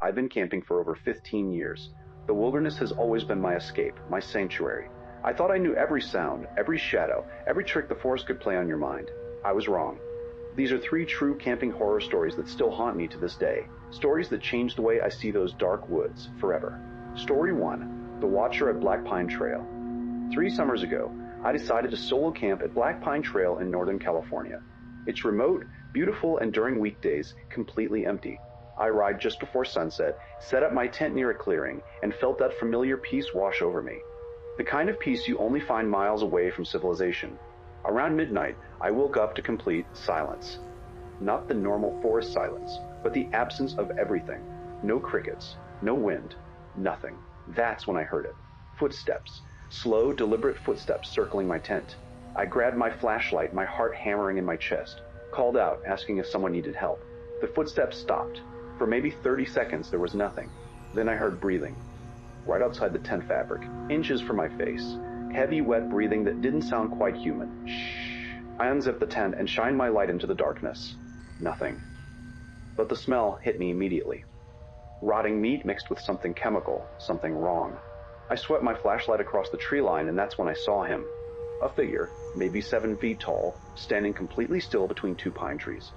I've been camping for over 15 years. The wilderness has always been my escape, my sanctuary. I thought I knew every sound, every shadow, every trick the forest could play on your mind. I was wrong. These are 3 true camping horror stories that still haunt me to this day. Stories that changed the way I see those dark woods forever. Story 1. The Watcher at Black Pine Trail. 3 summers ago, I decided to solo camp at Black Pine Trail in Northern California. It's remote, beautiful, and during weekdays, completely empty. I arrived just before sunset, set up my tent near a clearing, and felt that familiar peace wash over me. The kind of peace you only find miles away from civilization. Around midnight, I woke up to complete silence. Not the normal forest silence, but the absence of everything. No crickets, no wind, nothing. That's when I heard it. Footsteps. Slow, deliberate footsteps circling my tent. I grabbed my flashlight, my heart hammering in my chest. Called out, asking if someone needed help. The footsteps stopped. For maybe 30 seconds, there was nothing. Then I heard breathing. Right outside the tent fabric, inches from my face. Heavy, wet breathing that didn't sound quite human. Shh. I unzipped the tent and shined my light into the darkness. Nothing. But the smell hit me immediately. Rotting meat mixed with something chemical, something wrong. I swept my flashlight across the tree line, and that's when I saw him. A figure, maybe 7 feet tall, standing completely still between 2 pine trees.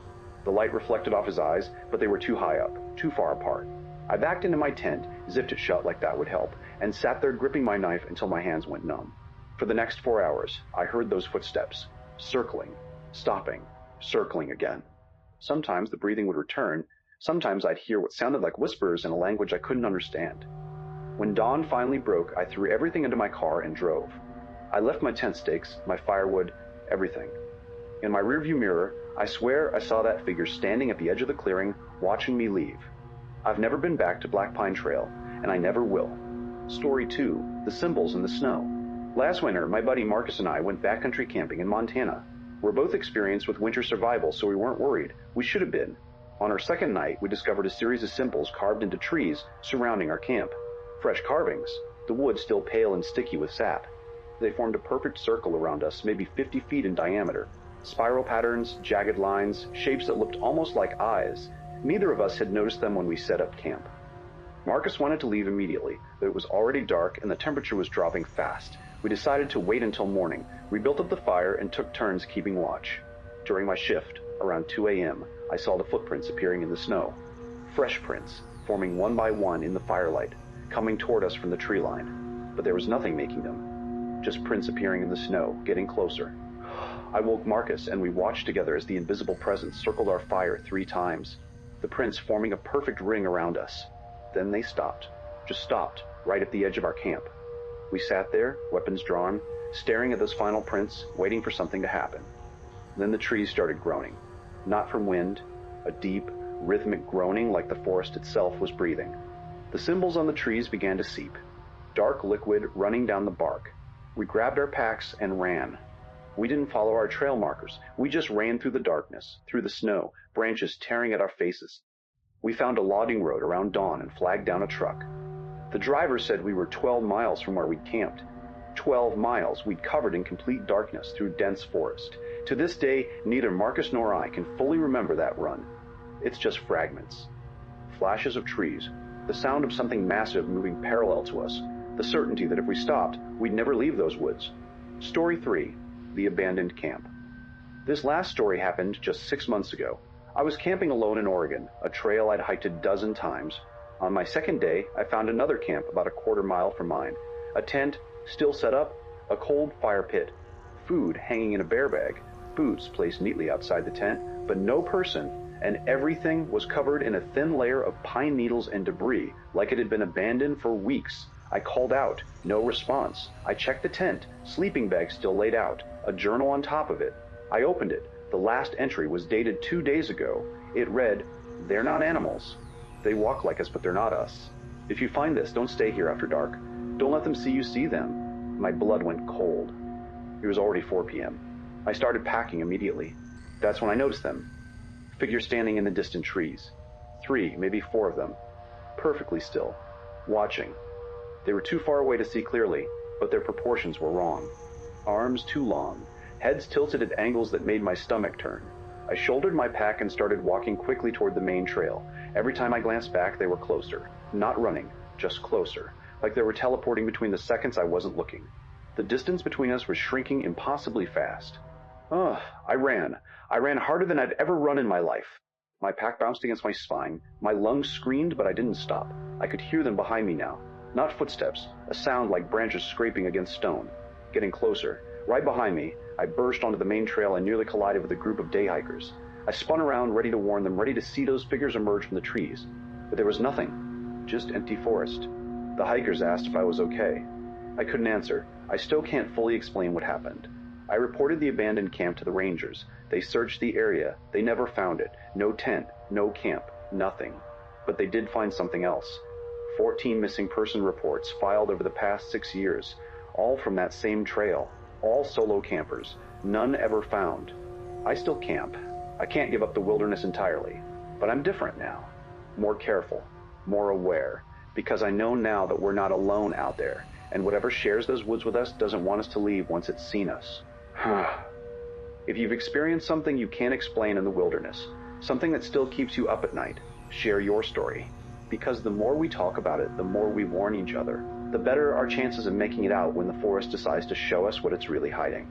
The light reflected off his eyes, but they were too high up, too far apart. I backed into my tent, zipped it shut like that would help, and sat there gripping my knife until my hands went numb. For the next 4 hours, I heard those footsteps, circling, stopping, circling again. Sometimes the breathing would return, sometimes I'd hear what sounded like whispers in a language I couldn't understand. When dawn finally broke, I threw everything into my car and drove. I left my tent stakes, my firewood, everything. In my rearview mirror, I swear I saw that figure standing at the edge of the clearing, watching me leave. I've never been back to Black Pine Trail, and I never will. Story 2. The Symbols in the Snow. Last winter, my buddy Marcus and I went backcountry camping in Montana. We're both experienced with winter survival, so we weren't worried. We should have been. On our second night, we discovered a series of symbols carved into trees surrounding our camp. Fresh carvings, the wood still pale and sticky with sap. They formed a perfect circle around us, maybe 50 feet in diameter. Spiral patterns, jagged lines, shapes that looked almost like eyes. Neither of us had noticed them when we set up camp. Marcus wanted to leave immediately, but it was already dark and the temperature was dropping fast. We decided to wait until morning. We built up the fire and took turns keeping watch. During my shift, around 2 a.m., I saw the footprints appearing in the snow. Fresh prints, forming one by one in the firelight, coming toward us from the tree line. But there was nothing making them. Just prints appearing in the snow, getting closer. I woke Marcus and we watched together as the invisible presence circled our fire 3 times. The prints forming a perfect ring around us. Then they stopped. Just stopped, right at the edge of our camp. We sat there, weapons drawn, staring at those final prints, waiting for something to happen. Then the trees started groaning. Not from wind, a deep, rhythmic groaning like the forest itself was breathing. The symbols on the trees began to seep. Dark liquid running down the bark. We grabbed our packs and ran. We didn't follow our trail markers. We just ran through the darkness, through the snow, branches tearing at our faces. We found a logging road around dawn and flagged down a truck. The driver said we were 12 miles from where we'd camped. 12 miles we'd covered in complete darkness through dense forest. To this day, neither Marcus nor I can fully remember that run. It's just fragments. Flashes of trees, the sound of something massive moving parallel to us, the certainty that if we stopped, we'd never leave those woods. Story 3. The Abandoned Camp. This last story happened just 6 months ago. I was camping alone in Oregon, a trail I'd hiked a dozen times. On my second day, I found another camp about a quarter mile from mine. A tent, still set up, a cold fire pit, food hanging in a bear bag, boots placed neatly outside the tent, but no person, and everything was covered in a thin layer of pine needles and debris, like it had been abandoned for weeks. I called out, no response. I checked the tent, sleeping bag still laid out, a journal on top of it. I opened it. The last entry was dated 2 days ago. It read, "They're not animals. They walk like us, but they're not us. If you find this, don't stay here after dark. Don't let them see you see them." My blood went cold. It was already 4 p.m. I started packing immediately. That's when I noticed them. Figures standing in the distant trees. 3, maybe 4 of them. Perfectly still. Watching. They were too far away to see clearly, but their proportions were wrong. Arms too long. Heads tilted at angles that made my stomach turn. I shouldered my pack and started walking quickly toward the main trail. Every time I glanced back, they were closer. Not running, just closer, like they were teleporting between the seconds I wasn't looking. The distance between us was shrinking impossibly fast. Ugh, I ran. I ran harder than I'd ever run in my life. My pack bounced against my spine. My lungs screamed, but I didn't stop. I could hear them behind me now. Not footsteps, a sound like branches scraping against stone. Getting closer. Right behind me, I burst onto the main trail and nearly collided with a group of day hikers. I spun around, ready to warn them, ready to see those figures emerge from the trees. But there was nothing. Just empty forest. The hikers asked if I was okay. I couldn't answer. I still can't fully explain what happened. I reported the abandoned camp to the rangers. They searched the area. They never found it. No tent, no camp, nothing. But they did find something else. 14 missing person reports filed over the past 6 years, all from that same trail. All solo campers, none ever found. I still camp. I can't give up the wilderness entirely, but I'm different now. More careful, more aware, because I know now that we're not alone out there, and whatever shares those woods with us doesn't want us to leave once it's seen us. If you've experienced something you can't explain in the wilderness, something that still keeps you up at night, share your story. Because the more we talk about it, the more we warn each other, the better our chances of making it out when the forest decides to show us what it's really hiding.